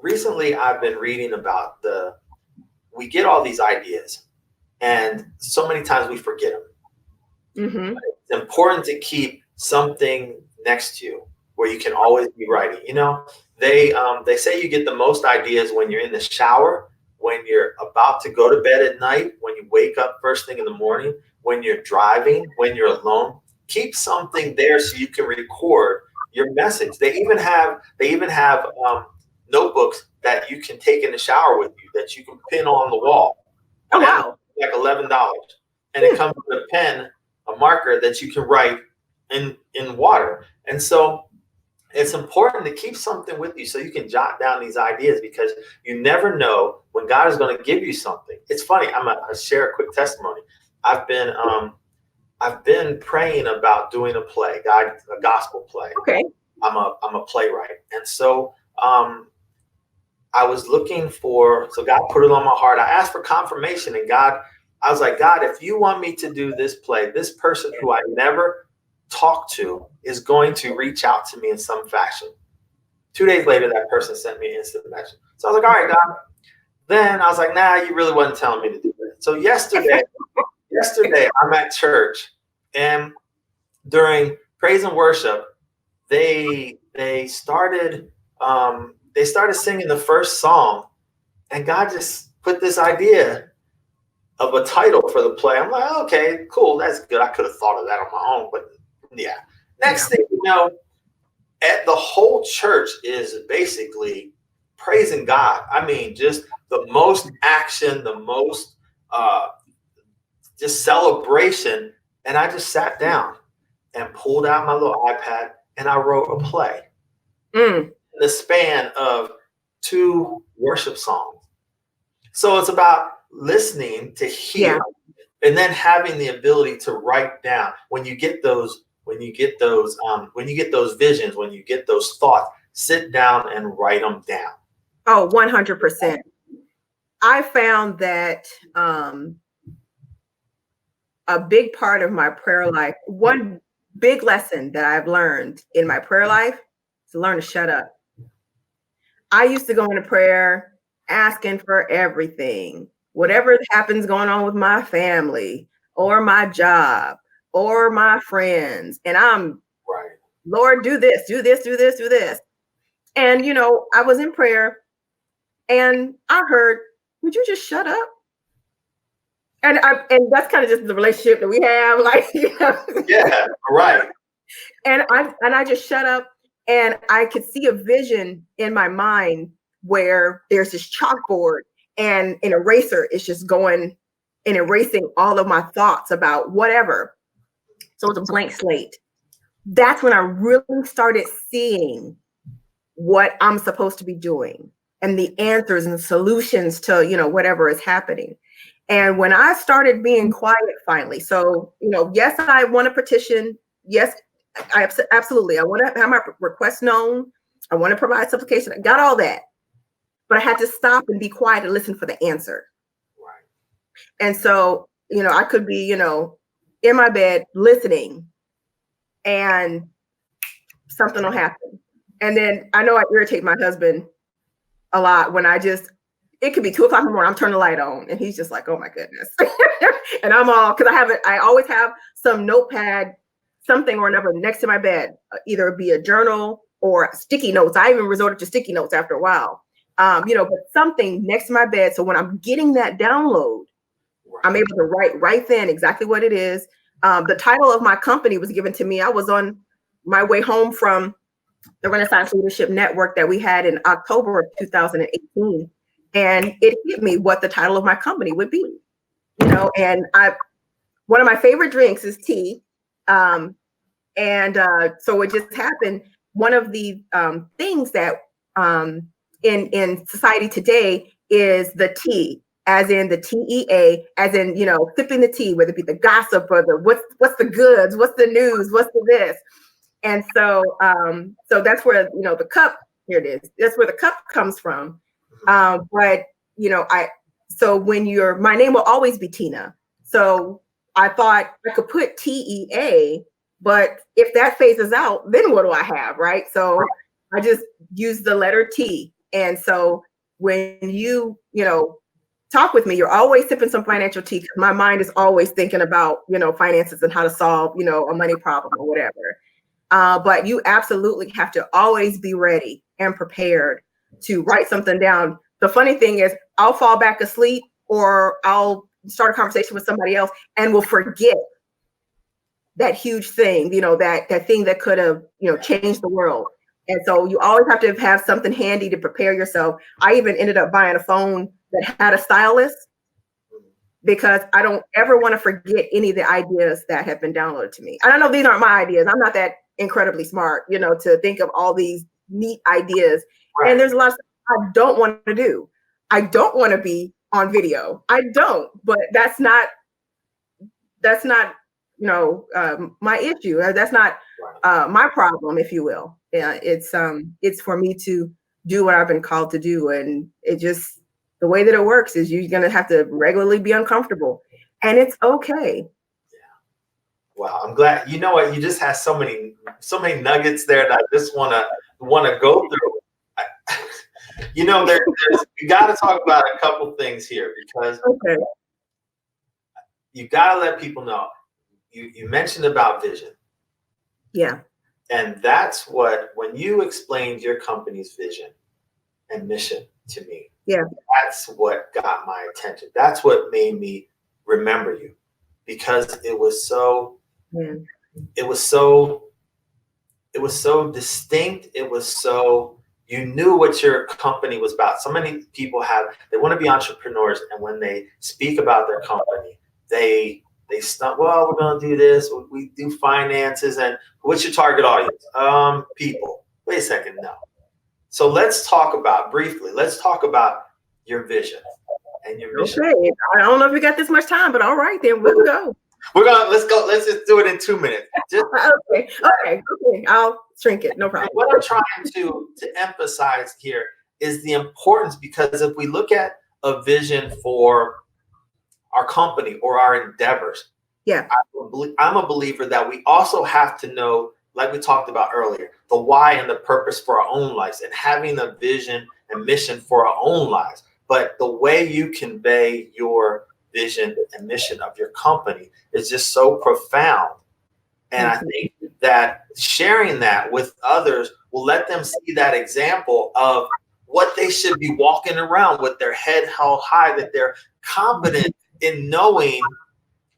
Recently, I've been reading about we get all these ideas, and so many times we forget them. Mm-hmm. It's important to keep something next to you where you can always be writing. They say you get the most ideas when you're in the shower, when you're about to go to bed at night, when you wake up first thing in the morning, when you're driving, when you're alone. Keep something there so you can record your message. They even have notebooks that you can take in the shower with you that you can pin on the wall. Oh, wow. Like $11. And it comes with a pen, a marker that you can write in water. And so it's important to keep something with you so you can jot down these ideas, because you never know when God is going to give you something. It's funny. I'll share a quick testimony. I've been praying about doing a play, a gospel play. Okay. I'm a playwright. And so I was looking for, so God put it on my heart. I asked for confirmation, and I was like, God, if you want me to do this play, this person who I never talked to is going to reach out to me in some fashion. 2 days later, that person sent me an instant message. So I was like, all right, God. Then I was like, nah, you really wasn't telling me to do that. So yesterday I'm at church, and during praise and worship, they started singing the first song, and God just put this idea of a title for the play. I'm like, okay, cool, that's good. I could have thought of that on my own, but yeah. Next thing you know, the whole church is basically praising God. I mean, just the most action, the most just celebration. And I just sat down and pulled out my little iPad, and I wrote a play in the span of 2 worship songs. So it's about listening to hear, and then having the ability to write down when you get those visions, when you get those thoughts, sit down and write them down. Oh, 100%. I found that a big part of my prayer life, one big lesson that I've learned in my prayer life is to learn to shut up. I used to go into prayer asking for everything, whatever happens going on with my family or my job or my friends. And I'm, Lord, do this, do this, do this, do this. And, I was in prayer and I heard, would you just shut up? And that's kind of just the relationship that we have, like, Yeah, right. And I just shut up, and I could see a vision in my mind where there's this chalkboard and an eraser is just going and erasing all of my thoughts about whatever. So it's a blank slate. That's when I really started seeing what I'm supposed to be doing and the answers and the solutions to, whatever is happening. And when I started being quiet finally, so, yes, I want to petition. Yes, absolutely. I want to have my requests known. I want to provide supplication. I got all that. But I had to stop and be quiet and listen for the answer. Right. And so, I could be, in my bed listening, and something will happen. And then I know I irritate my husband a lot when it could be 2:00 in the morning. I'm turning the light on, and he's just like, "Oh my goodness!" And I'm all, because I always have some notepad, something or another next to my bed, either be a journal or sticky notes. I even resorted to sticky notes after a while, but something next to my bed. So when I'm getting that download, I'm able to write right then exactly what it is. The title of my company was given to me. I was on my way home from the Renaissance Leadership Network that we had in October of 2018. And it hit me what the title of my company would be, and one of my favorite drinks is tea. So it just happened. One of the things that in society today is the tea, as in the TEA, as in, sipping the tea, whether it be the gossip or the what's the goods, what's the news, what's the this. And so that's where, the cup, here it is. That's where the cup comes from. But so when my name will always be Tina. So I thought I could put TEA, but if that phases out, then what do I have? Right. So I just use the letter T. And so when you talk with me, you're always sipping some financial tea, because my mind is always thinking about, finances and how to solve, a money problem or whatever. But you absolutely have to always be ready and prepared to write something down. The funny thing is, I'll fall back asleep, or I'll start a conversation with somebody else and will forget that huge thing, that thing that could have, changed the world. And so you always have to have something handy to prepare yourself. I even ended up buying a phone that had a stylus, because I don't ever want to forget any of the ideas that have been downloaded to me. And I know these aren't my ideas. I'm not that incredibly smart, to think of all these neat ideas. Right. And there's a lot of stuff I don't want to do. I don't want to be on video. I don't, but that's not my issue. That's not my problem, if you will. It's for me to do what I've been called to do. And it just, the way that it works is you're going to have to regularly be uncomfortable, and it's okay. Wow, I'm glad. You know what? You just had so many nuggets there that I just want to go through. You know, we got to talk about a couple things here, because Okay. you got to let people know. You mentioned about vision. Yeah. And that's what, when you explained your company's vision and mission to me, Yeah. that's what got my attention. That's what made me remember you, because it was so distinct. It was so, you knew what your company was about. So many people they want to be entrepreneurs, and when they speak about their company, they stop. Well, we're going to do this. We do finances. And what's your target audience? People. Wait a second. No. So let's talk about your vision and your mission. Okay. I don't know if we got this much time, but all right, then we'll go. Let's go. Let's just do it in 2 minutes. Okay. I'll shrink it. No problem. What I'm trying to emphasize here is the importance, because if we look at a vision for our company or our endeavors, yeah, I'm a believer that we also have to know, like we talked about earlier, the why and the purpose for our own lives, and having a vision and mission for our own lives. But the way you convey your vision and mission of your company is just so profound. And I think that sharing that with others will let them see that example of what they should be walking around with their head held high, that they're confident in knowing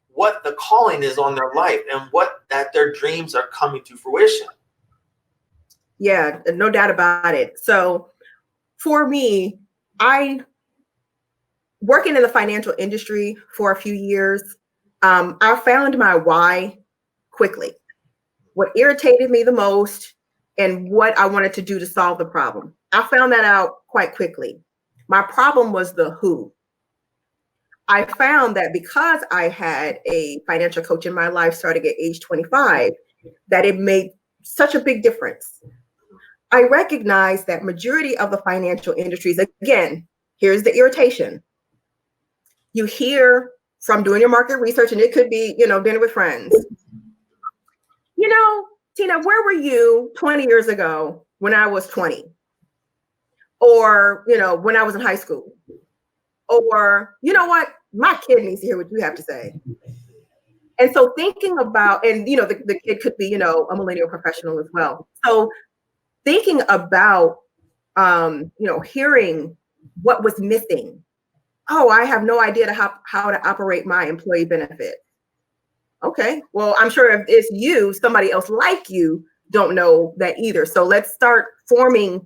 what the calling is on their life, and that their dreams are coming to fruition. Yeah, no doubt about it. So for me, working in the financial industry for a few years, I found my why quickly. What irritated me the most and what I wanted to do to solve the problem. I found that out quite quickly. My problem was the who. I found that because I had a financial coach in my life starting at age 25, that it made such a big difference. I recognize that majority of the financial industries, again, here's the irritation. You hear from doing your market research, and it could be, dinner with friends. Tina, where were you 20 years ago when I was 20? Or, when I was in high school? Or, you know what? My kid needs to hear what you have to say. And so thinking about, and, the kid could be, a millennial professional as well. So thinking about, hearing what was missing. Oh, I have no idea how to operate my employee benefit. Okay, well, I'm sure if it's you, somebody else like you don't know that either. So let's start forming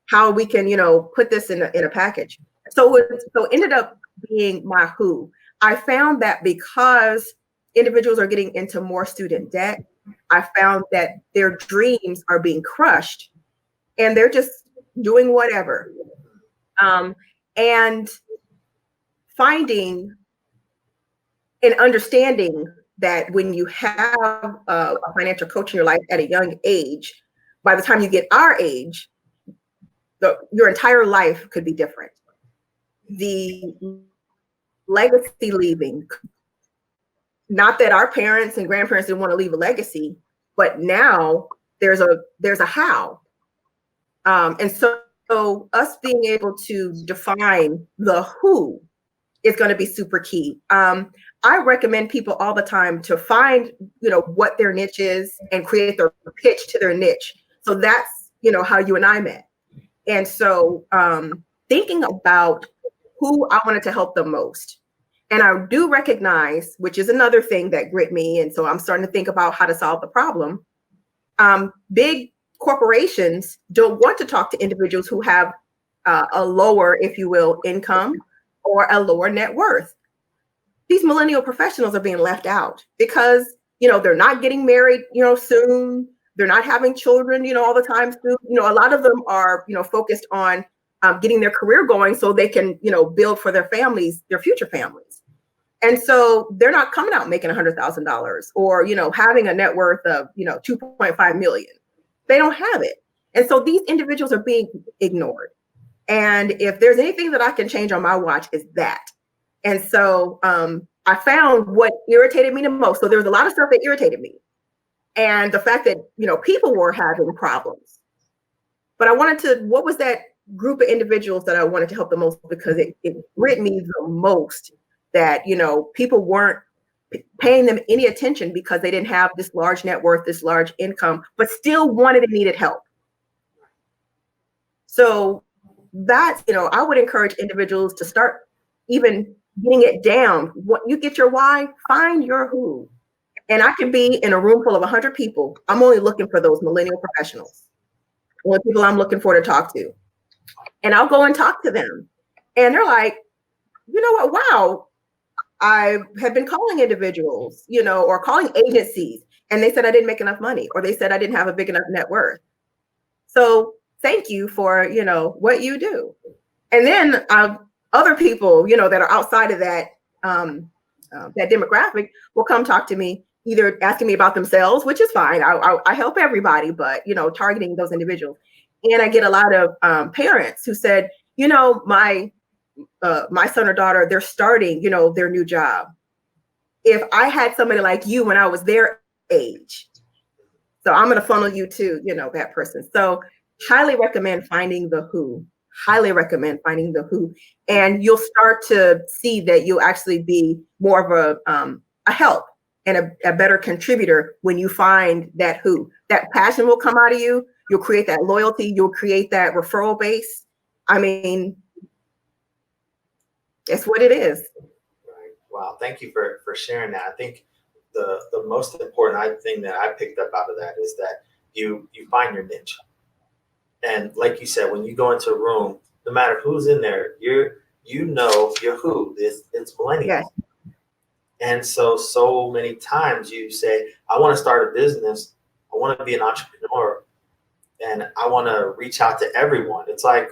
how we can, put this in a package. So ended up being my who. I found that because individuals are getting into more student debt, I found that their dreams are being crushed and they're just doing whatever. And finding and understanding that when you have a financial coach in your life at a young age, by the time you get our age, your entire life could be different. The legacy leaving, not that our parents and grandparents didn't want to leave a legacy, but now there's a how. And so us being able to define the who is going to be super key. I recommend people all the time to find, what their niche is and create their pitch to their niche. So that's, how you and I met. And so thinking about who I wanted to help the most. And I do recognize, which is another thing that grit me. And so I'm starting to think about how to solve the problem. Big corporations don't want to talk to individuals who have a lower, if you will, income or a lower net worth. These millennial professionals are being left out because, they're not getting married, soon. They're not having children, all the time soon. A lot of them are, focused on getting their career going so they can, build for their families, their future families. And so they're not coming out making $100,000 or, having a net worth of, 2.5 million. They don't have it. And so these individuals are being ignored. And if there's anything that I can change on my watch, is that. And so I found what irritated me the most. So there was a lot of stuff that irritated me. And the fact that, people were having problems. But I wanted to, what was that group of individuals that I wanted to help the most? Because it hurt me the most that, people weren't paying them any attention because they didn't have this large net worth, this large income, but still wanted and needed help. So that's, I would encourage individuals to start even getting it down. What you get your why, find your who. And I can be in a room full of 100 people. I'm only looking for those millennial professionals, the people I'm looking for to talk to. And I'll go and talk to them. And they're like, you know what? Wow. I have been calling individuals, or calling agencies, and they said I didn't make enough money, or they said I didn't have a big enough net worth. So thank you for, what you do. And then other people, that are outside of that, that demographic will come talk to me, either asking me about themselves, which is fine. I help everybody, but, targeting those individuals. And I get a lot of parents who said, my son or daughter, they're starting, their new job. If I had somebody like you when I was their age, so I'm going to funnel you to, that person. So highly recommend finding the who. Highly recommend finding the who. And you'll start to see that you'll actually be more of a help and a better contributor when you find that who. That passion will come out of you. You'll create that loyalty. You'll create that referral base. I mean, it's what it is. Right. Wow. Thank you for sharing that. I think the most important thing that I picked up out of that is that you find your niche. And like you said, when you go into a room, no matter who's in there, your who. It's millennials. Yes. And so many times you say, I want to start a business. I want to be an entrepreneur. And I want to reach out to everyone. It's like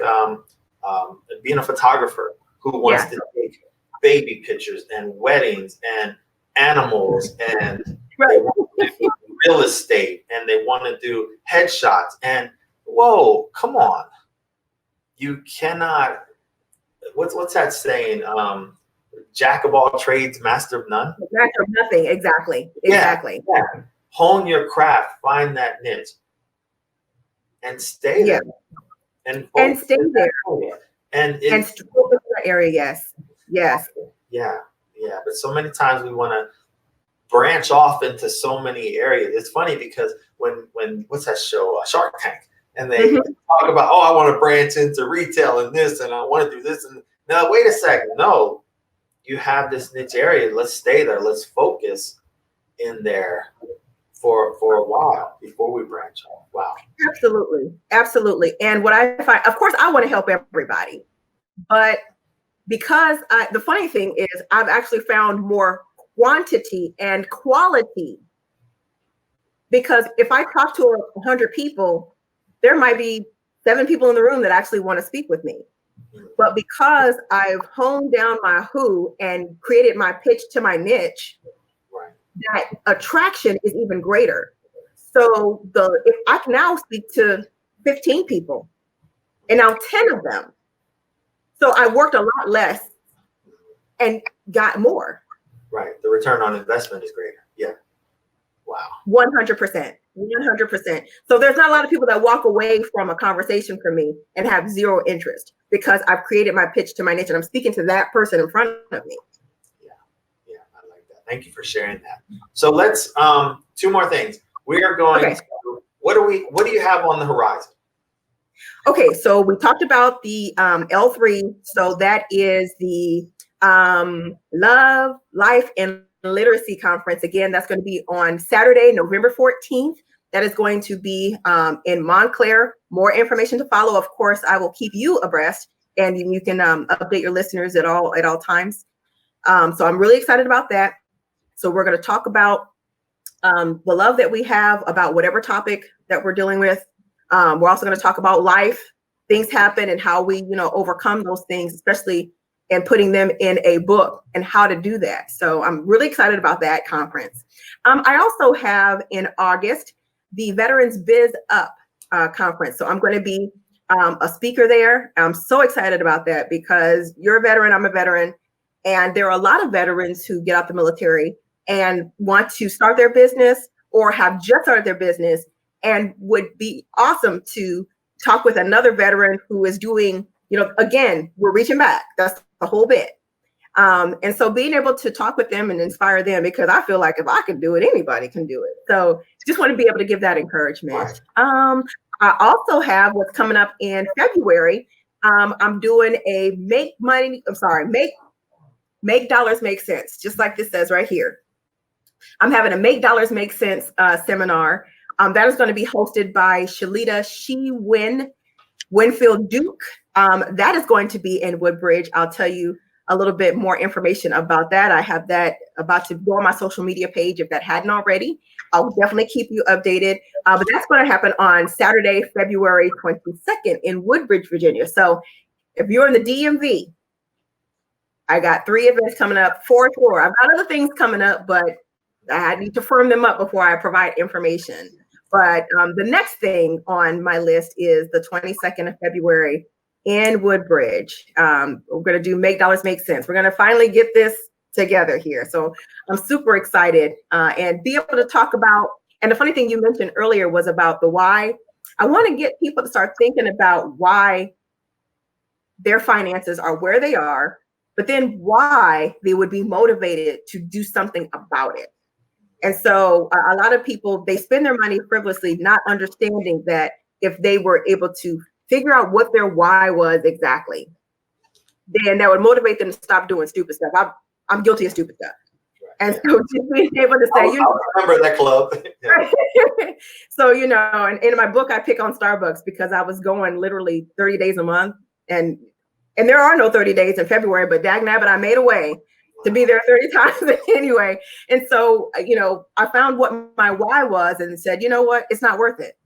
being a photographer who wants to take baby pictures and weddings and animals and right. They want to do real estate and they want to do headshots. And whoa, come on. You cannot, what's that saying? Jack of all trades, master of none? Master of nothing, exactly. Exactly. Yeah. Hone your craft, find that niche. And stay there. And stay there. And focus in that area, yes. Yeah. But so many times we want to branch off into so many areas. It's funny because when what's that show? Shark Tank. And they talk about, I want to branch into retail and this, and I want to do this. And now, wait a second. No, you have this niche area. Let's stay there. Let's focus in there for a while before we branch off. Wow. Absolutely. And what I find, of course, I want to help everybody, but because the funny thing is I've actually found more quantity and quality, because if I talk to 100 people, there might be 7 people in the room that actually want to speak with me. But because I've honed down my who and created my pitch to my niche, that attraction is even greater. So if I can now speak to 15 people and now 10 of them. So I worked a lot less and got more. Right. The return on investment is greater. Yeah. Wow. 100%. So there's not a lot of people that walk away from a conversation from me and have zero interest because I've created my pitch to my niche and I'm speaking to that person in front of me. Yeah, I like that. Thank you for sharing that. So let's 2 more things. We are going to, what do you have on the horizon? Okay, so we talked about the L3. So that is the Love, Life, and Literacy Conference. Again, that's going to be on Saturday, November 14th. That is going to be in Montclair. More information to follow. Of course, I will keep you abreast, and you can update your listeners at all times. So I'm really excited about that. So we're going to talk about the love that we have about whatever topic that we're dealing with. We're also going to talk about life. Things happen and how we, overcome those things, especially and putting them in a book and how to do that. So I'm really excited about that conference. I also have in August the Veterans Biz Up conference. So I'm going to be a speaker there. I'm so excited about that because you're a veteran, I'm a veteran, and there are a lot of veterans who get out the military and want to start their business or have just started their business and would be awesome to talk with another veteran who is doing, again, we're reaching back. That's the whole bit. And so being able to talk with them and inspire them, because I feel like if I can do it, anybody can do it. So just want to be able to give that encouragement. I also have what's coming up in February. I'm doing a make dollars make sense, just like this says right here. I'm having a Make Dollars Make Sense seminar. That is going to be hosted by Shalita Winfield Duke. That is going to be in Woodbridge. I'll tell you a little bit more information about that. I have that about to go on my social media page if that hadn't already. I'll definitely keep you updated. But that's going to happen on Saturday, February 22nd in Woodbridge, Virginia. So if you're in the DMV, I got 3 events coming up, 4 tour. I've got other things coming up, but I need to firm them up before I provide information. But the next thing on my list is the 22nd of February in Woodbridge. We're going to do Make Dollars Make Sense. We're going to finally get this together here. So I'm super excited and be able to talk about, and the funny thing you mentioned earlier was about the why. I want to get people to start thinking about why their finances are where they are, but then why they would be motivated to do something about it. And so a lot of people, they spend their money frivolously, not understanding that if they were able to figure out what their why was exactly, then that would motivate them to stop doing stupid stuff. I'm guilty of stupid stuff. And so just being able to say, I remember that club. Yeah. So, and in my book, I pick on Starbucks because I was going literally 30 days a month. And there are no 30 days in February, but dagnabbit, I made a way to be there 30 times anyway. And so, I found what my why was and said, you know what, it's not worth it.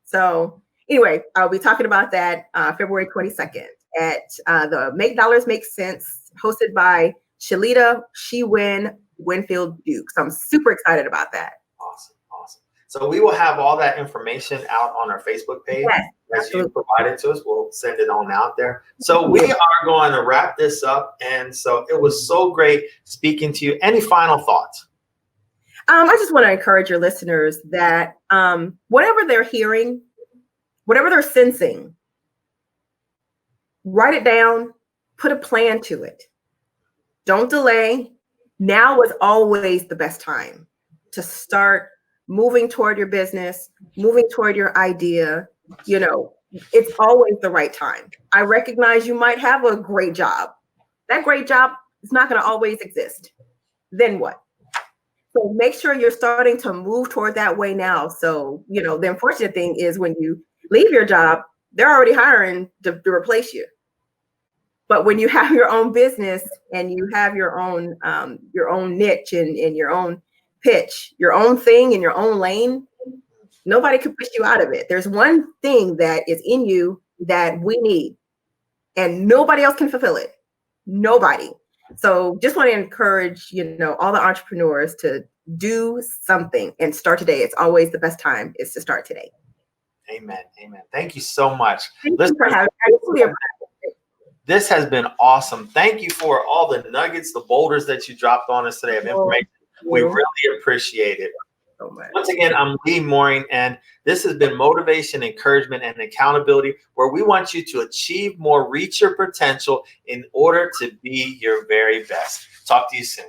So anyway, I'll be talking about that February 22nd at the Make Dollars Make Sense, hosted by Shalita Winfield Duke. So I'm super excited about that. Awesome. So we will have all that information out on our Facebook page. Yes, as absolutely. you provided to us. We'll send it on out there. So we are going to wrap this up. And so it was so great speaking to you. Any final thoughts? I just want to encourage your listeners that whatever they're hearing, whatever they're sensing, write it down, put a plan to it. Don't delay. Now is always the best time to start moving toward your business, moving toward your idea. It's always the right time. I recognize you might have a great job. That great job is not going to always exist. Then what? So make sure you're starting to move toward that way now. So, the unfortunate thing is when you leave your job, they're already hiring to replace you. But when you have your own business and you have your own niche and your own pitch, your own thing in your own lane, nobody can push you out of it. There's one thing that is in you that we need, and nobody else can fulfill it. Nobody. So just want to encourage, all the entrepreneurs to do something and start today. It's always the best time is to start today. Amen. Thank you so much. Thank you for having me. This has been awesome. Thank you for all the nuggets, the boulders that you dropped on us today of information. We really appreciate it. So much. Once again, I'm leemooring, and this has been motivation, encouragement, and accountability, where we want you to achieve more, reach your potential in order to be your very best. Talk to you soon.